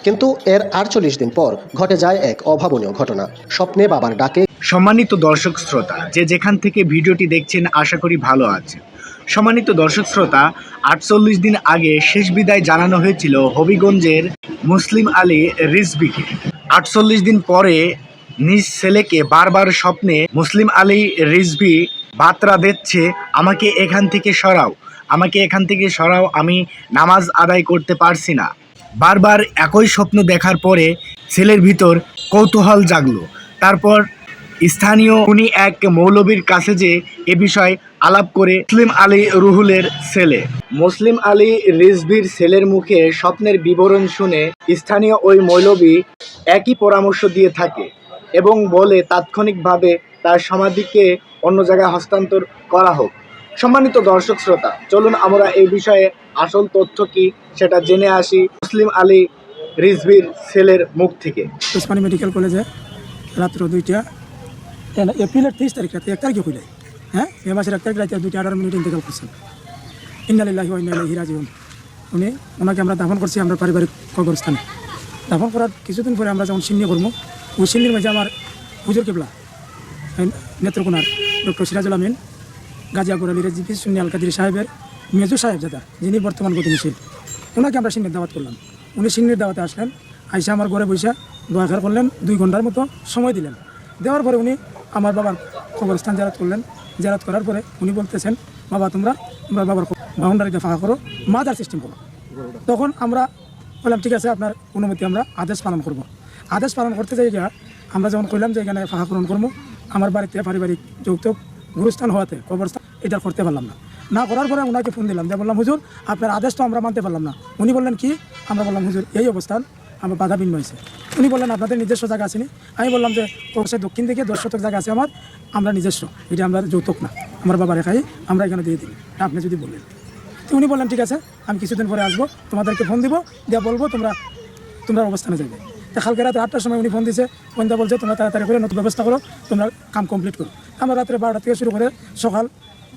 কিন্তু এর ৪৮ দিন পর ঘটে যায় এক অভাবনীয় ঘটনা। স্বপ্নে বাবার ডাকে। সম্মানিত দর্শক শ্রোতা, যে যেখান থেকে ভিডিওটি দেখছেন আশা করি ভালো আছেন। সম্মানিত দর্শক শ্রোতা, ৪৮ দিন আগে শেষ বিদায় জানানো হয়েছিল হবিগঞ্জের মুসলিম আলী রিজভীকে। ৪৮ দিন পরে নিজ ছেলেকে বারবার স্বপ্নে মুসলিম আলী রিজভী বার্তা দিচ্ছে, আমাকে এখান থেকে সরাও, আমাকে এখান থেকে সরাও, আমি নামাজ আদায় করতে পারছি না। বারবার একই স্বপ্ন দেখার পরে ছেলের ভিতর কৌতূহল জাগলো। তারপর স্থানীয় উনি এক মৌলবীর কাছে যে এ বিষয়ে আলাপ করে মুসলিম আলী রুহুলের ছেলে মুসলিম আলী রিজভীর ছেলের মুখে স্বপ্নের বিবরণ শুনে স্থানীয় ওই মৌলবী একই পরামর্শ দিয়ে থাকে এবং বলে তাৎক্ষণিকভাবে তার সমাধিকে অন্য জায়গায় হস্তান্তর করা হোক। সম্মানিত দর্শক শ্রোতা, চলুন আমরা এই বিষয়ে আসল তথ্য কি সেটা জেনে আসি মুসলিম আলী রিজভীর ছেলের মুখ থেকে। উসমানী মেডিকেল কলেজে রাত্র 2টা এপ্রিলের 23 তারিখ রাতে 1 তারিখে খুলে, হ্যাঁ, এ মাসের 1 তারিখ রাতে 2:18 ইন্তেকাল করছেন। ইন্না লিল্লাহি ওয়া ইন্না ইলাইহি রাজিউন। ওনাকে আমরা দাফন করছি আমরা পারিবারিক কবরস্থানে। দাফন করার কিছুদিন পরে আমরা যখন সিন্নি করবো, ওই সিন্নির মাঝে আমার হুজুর কেবলা নেত্রকোনার ডক্টর সিরাজুল আমিন গাজিয়াপুর আলী রিজভী সুন্নি আল কাদির সাহেবের মেজু সাহেবজাদা, যিনি বর্তমান গতিশীল, ওনাকে আমরা সিন্নির দাওয়াত করলাম। উনি সিন্নির দাওয়াতে আসলেন, আইসা আমার ঘরে বৈশা দোয়া খার করলেন, 2 ঘন্টার মতো সময় দিলেন। দেওয়ার পরে উনি আমার বাবার কবরস্থান জারাত করলেন। জারাত করার পরে উনি বলতেছেন, বাবা তোমরা বাবার বাউন্ডারিটা ফাঁকা করো, মাদার সিস্টেম করো। তখন আমরা বললাম ঠিক আছে, আপনার অনুমতি, আমরা আদেশ পালন করব। আদেশ পালন করতে যাই আমরা যখন কইলাম যে এখানে ফাঁকা করণ করবো, আমার বাড়িতে পারিবারিক যৌতুক গুরুস্থান হওয়াতে কবরস্থান এটা করতে পারলাম না। না করার পরে ওনাকে ফোন দিলাম, দিয়ে বললাম হুজুর আপনার আদেশ তো আমরা মানতে পারলাম না। উনি বললেন কি? আমরা বললাম হুজুর এই অবস্থান আমার বাধা ভিন্ন হয়েছে। উনি বললেন আপনাদের নিজস্ব জায়গা আসেনি। আমি বললাম যে কবরস্থানের দক্ষিণ দিকে 10 শতক জায়গা আছে আমার, আমরা নিজস্ব, এটা আমরা যৌতুক না, আমার বাবা রেখাই আমরা এখানে দিয়ে দিই, আপনি যদি বললেন। তো উনি বললেন ঠিক আছে, আমি কিছুদিন পরে আসবো, তোমাদেরকে ফোন দিব, দিয়ে বলবো তোমরা অবস্থানে যাবে। তো কালকে রাতে 8টার সময় উনি ফোন দিয়েছে, ফোন দিয়ে বলছে তোমরা তাড়াতাড়ি করে নতুন ব্যবস্থা করো, তোমরা কাম কমপ্লিট করো। আমরা রাত্রে 12টা থেকে শুরু করে সকাল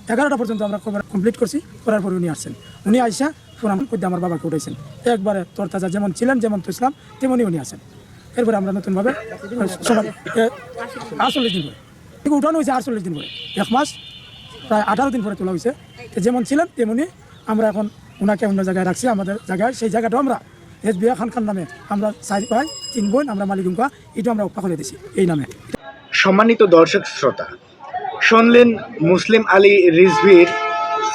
11টা পর্যন্ত আমরা কমপ্লিট করছি। করার পরে উনি আসছেন, উনি আইসা ফোন করতে আমার বাবাকে উঠাইছেন, একবারে তরতাজা যেমন ছিলেন, যেমন তো ইসলাম তেমনই উনি আসেন। এরপরে আমরা নতুনভাবে সকাল 48 দিন পরে উঠানো হয়েছে, 48 দিন পরে, 1 মাস প্রায় 18 দিন পরে তোলা হয়েছে। যেমন ছিলেন তেমনি আমরা এখন ওনাকে অন্য জায়গায় রাখছি, আমাদের জায়গায়। সেই জায়গাটাও আমরা এসবিআই খান নামে আমরা 4 ভাই 3 বোন, আমরা মালিকুঙ্কা, এটা আমরা অপা করে দিছি এই নামে। সম্মানিত দর্শক শ্রোতা, শুনলেন মুসলিম আলী রিজভীর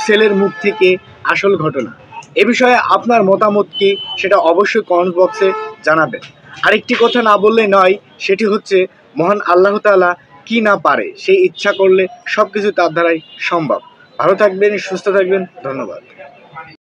ছেলের মুখ থেকে আসল ঘটনা। এ বিষয়ে আপনার মতামত কি সেটা অবশ্যই কমেন্ট বক্সে জানাবেন। আরেকটি কথা না বললে নয়, সেটি হচ্ছে মহান আল্লাহ তাআলা কি না পারে, সেই ইচ্ছা করলে সব কিছু তার দ্বারাই সম্ভব। ভালো থাকবেন, সুস্থ থাকবেন, ধন্যবাদ।